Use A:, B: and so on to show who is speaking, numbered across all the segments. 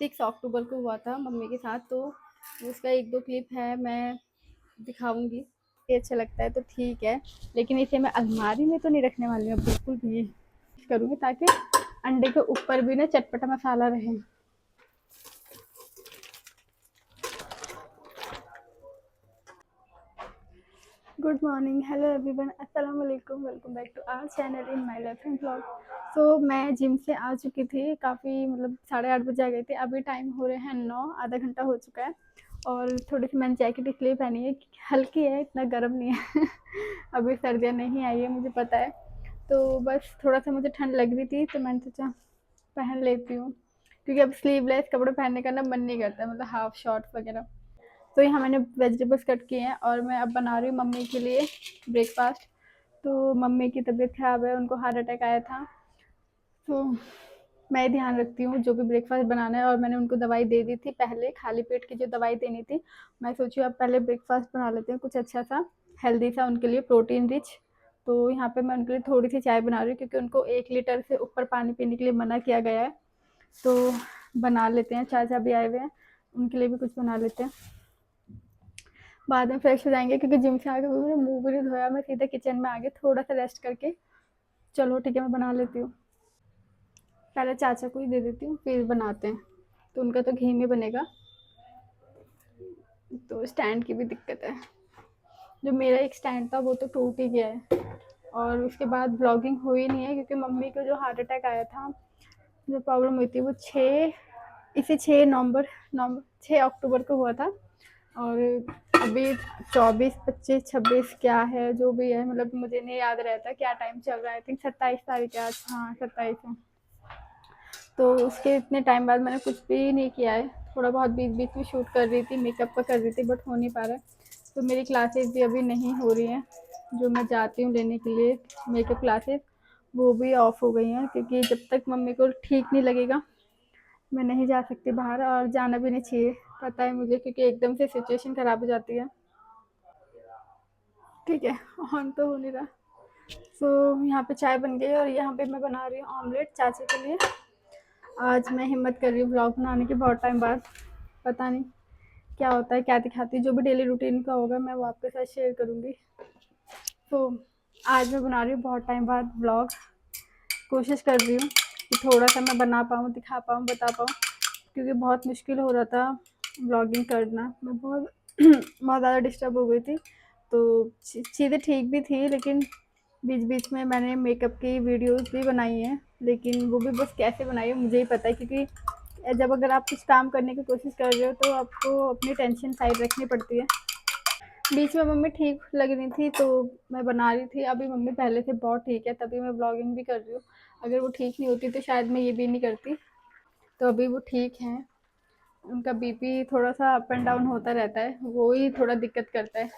A: 6 अक्टूबर को हुआ था मम्मी के साथ, तो उसका 1-2 क्लिप है, मैं दिखाऊँगी। ये अच्छा लगता है तो ठीक है, लेकिन इसे मैं अलमारी में तो नहीं रखने वाली हूँ बिल्कुल भी। करूँगी ताकि अंडे के ऊपर भी ना चटपटा मसाला रहे। गुड मॉर्निंग, हेलो एवरीवन, अस्सलाम वालेकुम, welcome back to our channel in my life and blog. So मैं जिम से आ चुकी थी, काफ़ी मतलब 8:30 बजे आ गई थी। अभी टाइम हो रहे हैं 9, आधा घंटा हो चुका है। और थोड़ी सी मैंने जैकेट इसलिए पहनी है कि हल्की है, इतना गर्म नहीं है। अभी सर्दियाँ नहीं आई है, मुझे पता है। तो बस थोड़ा सा मुझे ठंड लग रही थी, तो मैंने सोचा पहन लेती हूँ, क्योंकि अब स्लीवलेस कपड़े पहनने का ना मन नहीं करता, मतलब हाफ शॉर्ट वगैरह। तो यहाँ मैंने वेजिटेबल्स कट किए हैं और मैं अब बना रही हूँ मम्मी के लिए ब्रेकफास्ट। तो मम्मी की तबीयत ख़राब है, उनको हार्ट अटैक आया था, तो मैं ध्यान रखती हूँ जो भी ब्रेकफास्ट बनाना है। और मैंने उनको दवाई दे दी थी पहले, खाली पेट की जो दवाई देनी थी। मैं सोची अब पहले ब्रेकफास्ट बना लेते हैं कुछ अच्छा सा, हेल्दी सा उनके लिए, प्रोटीन रिच। तो यहाँ पे मैं उनके लिए थोड़ी सी चाय बना रही हूँ, क्योंकि उनको 1 लीटर से ऊपर पानी पीने के लिए मना किया गया है। तो बना लेते हैं, चाचा भी आए हुए हैं, उनके लिए भी कुछ बना लेते हैं। बाद में फ्रेश हो जाएंगे, क्योंकि जिम से आके मैंने मुंह भी नहीं धोया, मैं सीधा किचन में आ गई थोड़ा सा रेस्ट करके। चलो ठीक है, मैं बना लेती हूँ। पहले चाचा को ही दे देती हूँ, फिर बनाते हैं। तो उनका तो घी में बनेगा, तो स्टैंड की भी दिक्कत है। जो मेरा एक स्टैंड था वो तो टूट ही गया है, और उसके बाद ब्लॉगिंग हुई नहीं है, क्योंकि मम्मी को जो हार्ट अटैक आया था, जो प्रॉब्लम हुई थी वो 6 अक्टूबर को हुआ था। और अभी 24, 25, 26 क्या है जो भी है, मतलब मुझे नहीं याद रहता क्या टाइम चल रहा है। आई थिंक 27 तारीख है आज, हाँ 27 है। तो उसके इतने टाइम बाद मैंने कुछ भी नहीं किया है। थोड़ा बहुत बीच बीच में शूट कर रही थी, मेकअप का कर रही थी, बट हो नहीं पा रहा है। तो मेरी क्लासेस भी अभी नहीं हो रही हैं, जो मैं जाती हूँ लेने के लिए मेकअप क्लासेस, वो भी ऑफ हो गई हैं, क्योंकि जब तक मम्मी को ठीक नहीं लगेगा मैं नहीं जा सकती बाहर, और जाना भी नहीं चाहिए, पता है मुझे, क्योंकि एकदम से सिचुएशन ख़राब हो जाती है। ठीक है, ऑन तो हो नहीं रहा। तो यहाँ पे चाय बन गई, और यहाँ पे मैं बना रही हूँ ऑमलेट चाची के लिए। आज मैं हिम्मत कर रही हूँ ब्लॉग बनाने की बहुत टाइम बाद। पता नहीं क्या होता है, क्या दिखाती, जो भी डेली रूटीन का होगा मैं वो आपके साथ शेयर करूँगी। तो आज मैं बना रही हूँ बहुत टाइम बाद ब्लॉग। कोशिश कर रही हूँ कि थोड़ा सा मैं बना पाऊँ, दिखा पाऊँ, बता पाऊँ, क्योंकि बहुत मुश्किल हो रहा था ब्लॉगिंग करना। मैं बहुत बहुत ज़्यादा डिस्टर्ब हो गई थी। तो चीज़ें ठीक भी थी, लेकिन बीच बीच में मैंने मेकअप की वीडियोस भी बनाई हैं, लेकिन वो भी बस कैसे बनाई है मुझे ही पता है, क्योंकि जब अगर आप कुछ काम करने की कोशिश कर रहे हो तो आपको अपनी टेंशन साइड रखनी पड़ती है। बीच में मम्मी ठीक लग रही थी तो मैं बना रही थी, अभी मम्मी पहले से बहुत ठीक है, तभी मैं ब्लॉगिंग भी कर रही हूँ। अगर वो ठीक नहीं होती तो शायद मैं ये भी नहीं करती। तो अभी वो ठीक हैं। उनका बीपी थोड़ा सा अप एंड डाउन होता रहता है, वो ही थोड़ा दिक्कत करता है।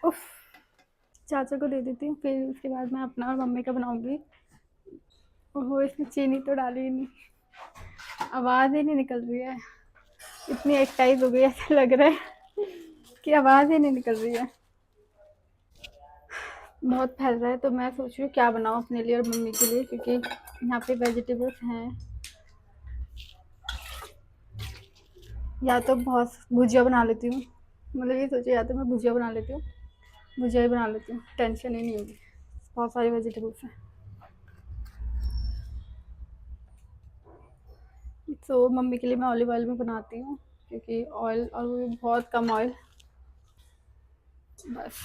A: उफ, चाचा को दे देती हूँ, फिर उसके बाद मैं अपना और मम्मी का बनाऊंगी। ओहो, इसमें चीनी तो डाली ही नहीं, आवाज़ ही नहीं निकल रही है। इतनी एक्साइज हो गई, ऐसा लग रहा है कि आवाज़ ही नहीं निकल रही है। बहुत फैल रहा है, तो मैं सोच रही हूँ क्या बनाऊँ अपने लिए और मम्मी के लिए, क्योंकि यहाँ पे वेजिटेबल्स हैं। या तो बहुत भुजिया बना लेती हूँ, मतलब ये सोचिए, या तो मैं भुजिया बना लेती हूँ, भुजिया ही बना लेती हूँ, टेंशन ही नहीं होगी, बहुत सारी वेजिटेबल्स हैं। तो मम्मी के लिए मैं ऑलिव ऑयल में बनाती हूँ, क्योंकि ऑयल, और वो भी बहुत कम ऑयल। बस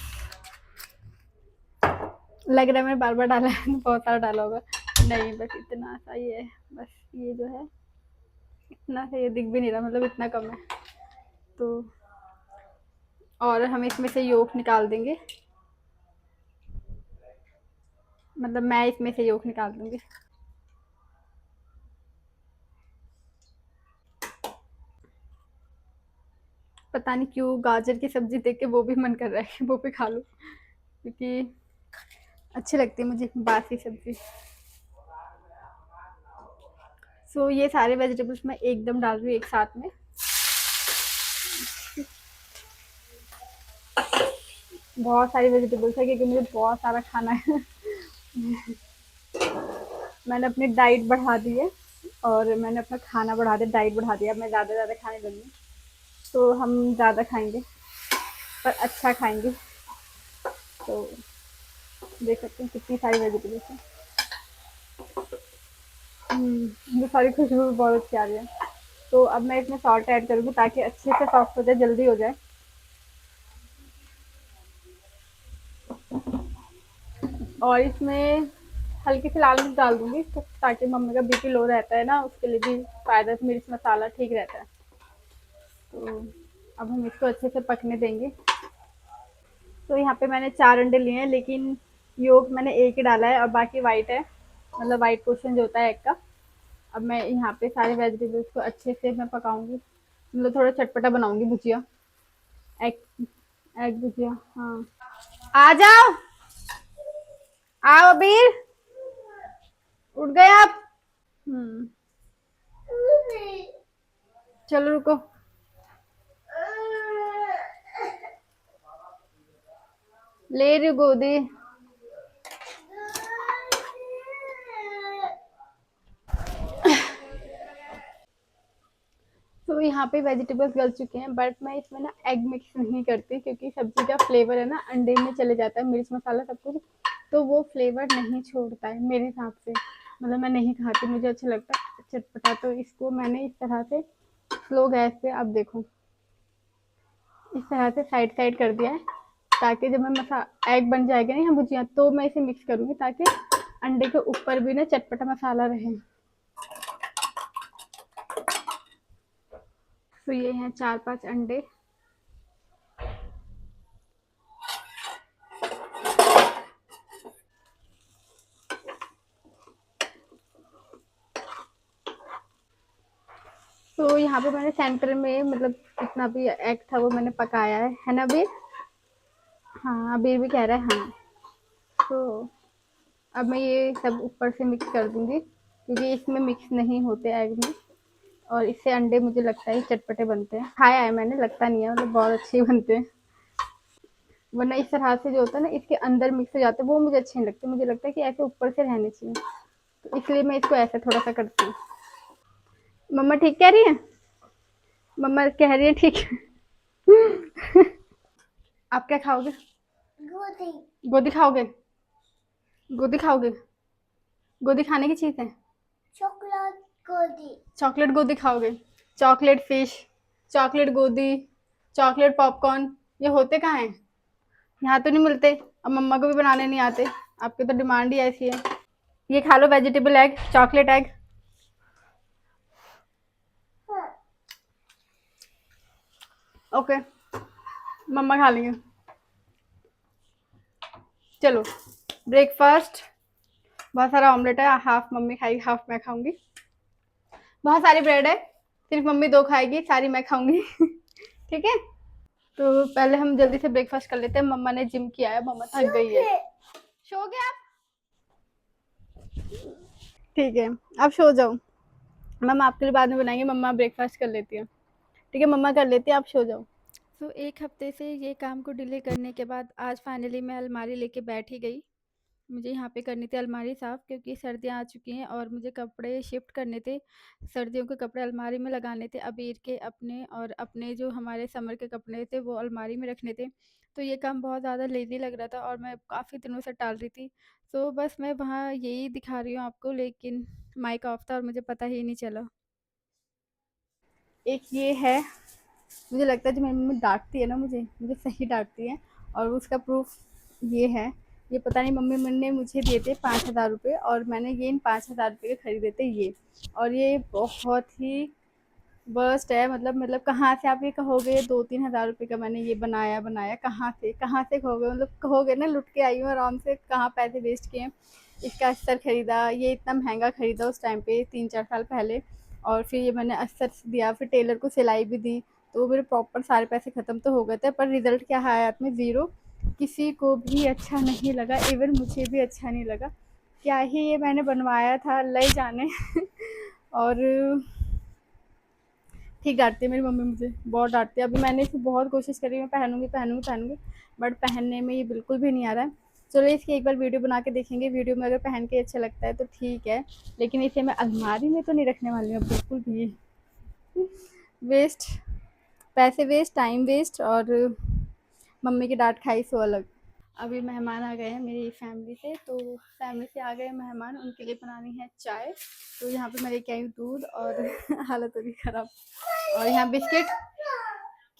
A: लग रहा है मैंने बार बार डाला है, बहुत सारा डाला होगा, नहीं बस इतना सा ही है। बस ये जो है इतना सा, ये दिख भी नहीं रहा, मतलब इतना कम है। तो और हम इसमें से योक निकाल देंगे, मतलब मैं इसमें से योक निकाल दूंगी। पता नहीं क्यों गाजर की सब्जी देख के वो भी मन कर रहा है कि वो भी खा लूँ, क्योंकि अच्छी लगती है मुझे बासी सब्जी। सो ये सारे वेजिटेबल्स मैं एकदम डाल रही हूँ एक साथ में। बहुत सारी वेजिटेबल्स है क्योंकि मुझे बहुत सारा खाना है। मैंने अपनी डाइट बढ़ा दी है और मैंने अपना खाना बढ़ा दिया, डाइट बढ़ा दिया। अब मैं ज़्यादा ज़्यादा खाने लगी हूँ, तो हम ज़्यादा खाएंगे पर अच्छा खाएंगे। तो देख सकते हैं कितनी सारी वेजिटेबल्स हैं। मुझे सारी खुशबू भी बहुत अच्छी आ रही है। तो अब मैं इसमें सॉल्ट ऐड करूँगी ताकि अच्छे से सॉफ्ट हो जाए, जल्दी हो जाए। और इसमें हल्की सी लाल मिर्च डाल दूंगी ताकि मम्मी का बीपी लो रहता है ना, उसके लिए भी फ़ायदा है, मिर्च मसाला ठीक रहता है। तो अब हम इसको अच्छे से पकने देंगे। तो यहाँ पे मैंने 4 अंडे लिए हैं, लेकिन योग मैंने एक ही डाला है और बाकी वाइट है, मतलब वाइट पोर्शन जो होता है एग का। अब मैं यहाँ पे सारे वेजिटेबल्स को अच्छे से मैं पकाऊंगी, मतलब थोड़ा चटपटा बनाऊंगी भुजिया, एग एग भुजिया। हाँ, आ जाओ, आओ अबीर, उठ गए आप। हम्म, चलो रुको। ले रही हूँ गोदी। तो यहाँ पे वेजिटेबल्स गल चुके हैं, बट मैं इसमें ना एग मिक्स नहीं करती क्योंकि सब्जी का फ्लेवर है ना अंडे में चले जाता है, मिर्च मसाला सब कुछ, तो वो फ्लेवर नहीं छोड़ता है मेरे हिसाब से। मतलब मैं नहीं खाती, मुझे अच्छा लगता है चटपटा। तो इसको मैंने इस तरह से स्लो गैस पे, अब देखो, इस तरह से साइड साइड कर दिया है ताकि जब मैं मसा एग बन जाएगा ना यहाँ भुजिया, तो मैं इसे मिक्स करूँगी ताकि अंडे के ऊपर भी ना चटपटा मसाला रहे। तो ये हैं 4-5 अंडे। तो यहाँ पे मैंने सेंटर में, मतलब जितना भी एग था वो मैंने पकाया है ना अबीर? हाँ, अबीर भी कह रहा है हाँ। तो अब मैं ये सब ऊपर से मिक्स कर दूंगी क्योंकि इसमें मिक्स नहीं होते एग में, और इससे अंडे मुझे लगता है चटपटे बनते हैं। खाया है मैंने, लगता नहीं है, मतलब बहुत अच्छे बनते हैं। वरना इस तरह से जो होता है ना इसके अंदर मिक्स हो जाते हैं, वो मुझे अच्छे नहीं लगते। मुझे लगता है कि ऐसे ऊपर से रहने चाहिए, तो इसलिए मैं इसको ऐसे थोड़ा सा करती हूँ। मम्मा ठीक कह रही है? मम्मा कह रही है ठीक है। आप क्या खाओगे? गोदी। गोदी खाओगे? गोदी खाओगे? गोदी खाने की चीज है। चॉकलेट गोदी। चॉकलेट गोदी खाओगे? चॉकलेट फिश, चॉकलेट गोदी, चॉकलेट पॉपकॉर्न, ये होते कहाँ हैं? यहाँ तो नहीं मिलते। अब मम्मा को भी बनाने नहीं आते, आपकी तो डिमांड ही ऐसी है। ये खा लो vegetable egg, chocolate egg. Okay, मम्मा खा लेंगे। चलो, ब्रेकफास्ट। बहुत सारा ऑमलेट है, हाफ मम्मी खाएगी हाफ मैं खाऊंगी। बहुत सारी ब्रेड है, सिर्फ मम्मी 2 खाएगी, सारी मैं खाऊंगी। ठीक है। तो पहले हम जल्दी से ब्रेकफास्ट कर लेते हैं। मम्मा ने जिम किया है, मम्मा थक गई है। सो गए आप? ठीक है, आप सो जाओ। मम्मा आपके लिए बाद में बनाएंगे, मम्मा ब्रेकफास्ट कर लेती है। ठीक है, मम्मा कर लेती है, आप सो जाओ। तो एक हफ्ते से ये काम को डिले करने के बाद आज फाइनली मैं अलमारी लेके बैठ ही गई। मुझे यहाँ पे करनी थी अलमारी साफ़ क्योंकि सर्दियाँ आ चुकी हैं और मुझे कपड़े शिफ्ट करने थे। सर्दियों के कपड़े अलमारी में लगाने थे, अबीर के अपने, और अपने जो हमारे समर के कपड़े थे वो अलमारी में रखने थे। तो ये काम बहुत ज़्यादा लेज़ी लग रहा था और मैं काफ़ी दिनों से टाल रही थी। तो बस मैं वहाँ यही दिखा रही हूँ आपको, लेकिन माइक ऑफ था और मुझे पता ही नहीं चला। एक ये है, मुझे लगता है जो मेरी मम्मी डाँटती है ना मुझे, मुझे सही डाँटती है, और उसका प्रूफ़ ये है। ये पता नहीं मम्मी ने मुझे दिए थे 5,000 रुपये और मैंने ये इन 5,000 रुपये के खरीदे थे ये। और ये बहुत ही वर्स्ट है, मतलब कहाँ से आप ये कहोगे 2-3 हज़ार रुपये का मैंने ये बनाया, कहाँ से कहोगे, मतलब कहोगे ना लुट के आई हूँ आराम से, कहाँ पैसे वेस्ट किए। इसका अस्तर खरीदा, ये इतना महँगा खरीदा उस टाइम पे 3-4 साल पहले, और फिर ये मैंने अस्तर दिया, फिर टेलर को सिलाई भी दी, तो मेरे प्रॉपर सारे पैसे ख़त्म तो हो गए थे, पर रिज़ल्ट क्या आया हाथ में, ज़ीरो। किसी को भी अच्छा नहीं लगा, इवन मुझे भी अच्छा नहीं लगा। क्या ही ये मैंने बनवाया था, ले जाने और ठीक डाँटती है मेरी मम्मी मुझे, बहुत डाँटती है। अभी मैंने इसकी बहुत कोशिश करी, मैं पहनूँगी, पहनूँगी, पहनूँगी, बट पहनने में ये बिल्कुल भी नहीं आ रहा है। चलो इसकी एक बार वीडियो बना के देखेंगे, वीडियो में अगर पहन के अच्छा लगता है तो ठीक है, लेकिन इसे मैं अलमारी में तो नहीं रखने वाली हूँ बिल्कुल भी। वेस्ट, पैसे वेस्ट, टाइम वेस्ट और मम्मी की डाँट खाई सो अलग। अभी मेहमान आ गए हैं मेरी फैमिली से, तो फैमिली से आ गए मेहमान, उनके लिए बनानी है चाय। तो यहाँ पे मैं लेके आई हूँ दूध और हालत हो रही खराब। और यहाँ बिस्किट,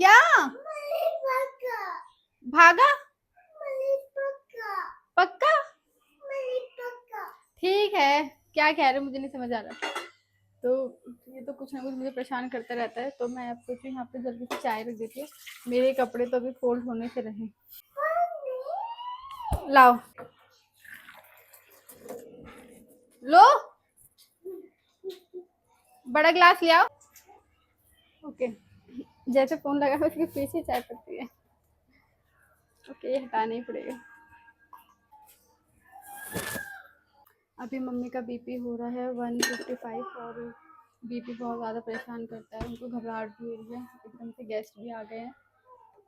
A: क्या भागा, पक्का, ठीक है, क्या कह रहे हो मुझे नहीं समझ आ रहा। तो ये तो कुछ ना कुछ मुझे परेशान करता रहता है, तो मैं अब सोची यहाँ पे जल्दी से चाय रख देती हूँ। मेरे कपड़े तो अभी फोल्ड होने से रहे। लाओ, लो, बड़ा ग्लास ले आओ। ओके, जैसे फोन लगा है उसके पीछे चाय पड़ती है। ओके, ये हटाना ही पड़ेगा। अभी मम्मी का बीपी हो रहा है 155 और बीपी बहुत ज़्यादा परेशान करता है, उनको घबराहट भी हो रही है, एकदम से गेस्ट भी आ गए हैं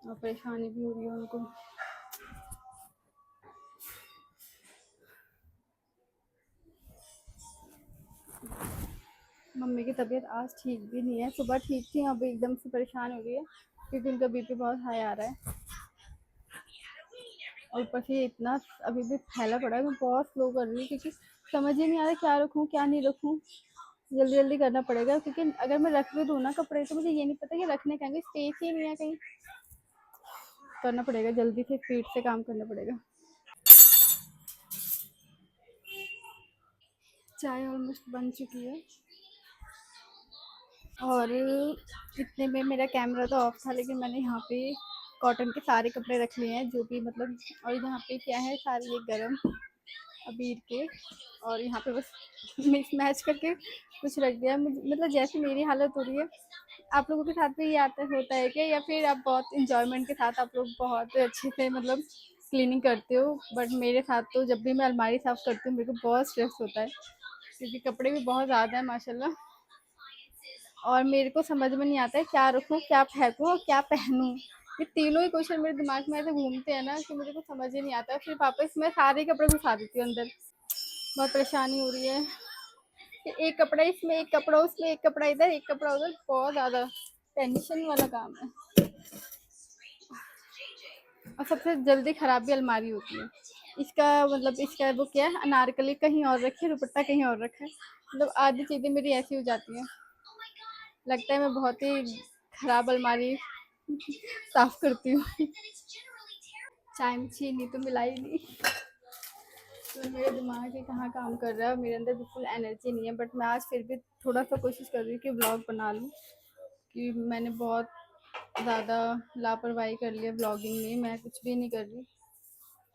A: और परेशानी भी हो रही है उनको। मम्मी की तबीयत आज ठीक भी नहीं है, सुबह ठीक थी, अभी एकदम से परेशान हो रही है क्योंकि उनका बीपी बहुत हाई आ रहा है और ऊपर से इतना अभी भी फैला पड़ा है। मैं बहुत स्लो कर रही हूँ क्योंकि समझ ही नहीं आ रहा क्या रखूँ क्या नहीं रखूँ। जल्दी जल्दी करना पड़ेगा क्योंकि अगर मैं रख भी दूँ ना कपड़े तो मुझे ये नहीं पता कि रखने कहेंगे, स्पेस ही नहीं है कहीं। करना पड़ेगा जल्दी से, स्पीड से काम करना पड़ेगा। चाय ऑलमोस्ट बन चुकी है और इतने में मेरा कैमरा तो ऑफ था, लेकिन मैंने यहाँ पे कॉटन के सारे कपड़े रख लिए हैं जो भी मतलब, और यहाँ पे क्या है सारे ये गरम अबीर के, और यहाँ पे बस मिक्स मैच करके कुछ रख दिया। मतलब जैसे मेरी हालत हो रही है, आप लोगों के साथ भी ये आता होता है क्या, या फिर आप बहुत इंजॉयमेंट के साथ आप लोग बहुत अच्छे से मतलब क्लीनिंग करते हो, बट मेरे साथ तो जब भी मैं अलमारी साफ़ करती हूँ मेरे को बहुत स्ट्रेस होता है क्योंकि कपड़े भी बहुत ज़्यादा है माशाल्लाह, और मेरे को समझ में नहीं आता है क्या रखूँ, क्या फेंकूँ और क्या पहनूँ। ये तीनों ही क्वेश्चन मेरे दिमाग में ऐसे घूमते हैं ना कि मुझे कुछ समझ ही नहीं आता, फिर वापस मैं सारे कपड़े घुसा देती हूँ अंदर। बहुत परेशानी हो रही है कि एक कपड़ा इसमें, एक कपड़ा उसमें, एक कपड़ा इधर, एक कपड़ा उधर, बहुत ज़्यादा टेंशन वाला काम है। और सबसे जल्दी खराब भी अलमारी होती है इसका, मतलब इसका वो क्या है, अनारकली कहीं और रखी है, दुपट्टा कहीं और रखा है, मतलब आधी चीज़ें मेरी ऐसी हो जाती हैं। लगता है मैं बहुत ही खराब अलमारी साफ करती हूँ। चाय में चीनी तो मिला ही नहीं, तो मेरा दिमाग ही कहाँ काम कर रहा है, मेरे अंदर बिल्कुल एनर्जी नहीं है, बट मैं आज फिर भी थोड़ा सा कोशिश कर रही हूँ कि व्लॉग बना लूँ, कि मैंने बहुत ज़्यादा लापरवाही कर लिया व्लॉगिंग में, मैं कुछ भी नहीं कर रही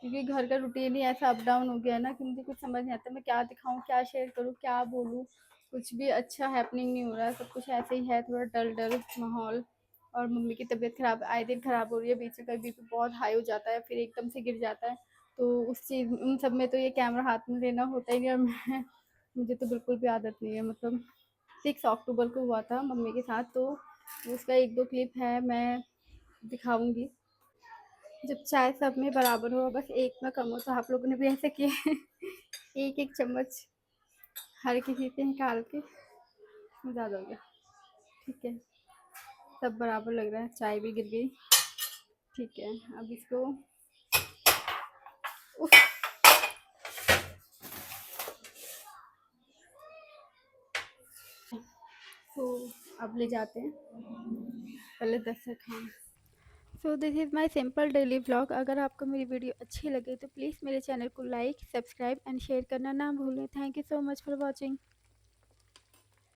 A: क्योंकि घर का रूटीन ही ऐसा अप डाउन हो गया है ना कि मुझे कुछ समझ नहीं आता मैं क्या दिखाऊँ, क्या शेयर करूँ, क्या बोलूँ। कुछ भी अच्छा हैपनिंग नहीं हो रहा है, सब कुछ ऐसे ही है, थोड़ा डल डल माहौल। और मम्मी की तबीयत खराब आए दिन खराब हो रही है, बीच में कभी बीपी बहुत हाई हो जाता है फिर एकदम से गिर जाता है, तो उस चीज़ उन सब में तो ये कैमरा हाथ में लेना होता ही नहीं, और मैं मुझे तो बिल्कुल भी आदत नहीं है। मतलब 6 अक्टूबर को हुआ था मम्मी के साथ, तो उसका 1-2 क्लिप है, मैं दिखाऊंगी जब चाय सब में बराबर हो, बस एक में कम हो। तो आप लोगों ने भी ऐसे किया एक एक चम्मच हर किसी से निकाल के, ज़्यादा हो गया, ठीक है, सब बराबर लग रहा है, चाय भी गिर गई, ठीक है। अब इसको उफ, तो अब ले जाते हैं पहले दस्तरखान। So this is my simple daily vlog. अगर आपको मेरी वीडियो अच्छी लगे तो प्लीज़ मेरे चैनल को लाइक, सब्सक्राइब एंड शेयर करना ना भूलें। Thank you so much for watching.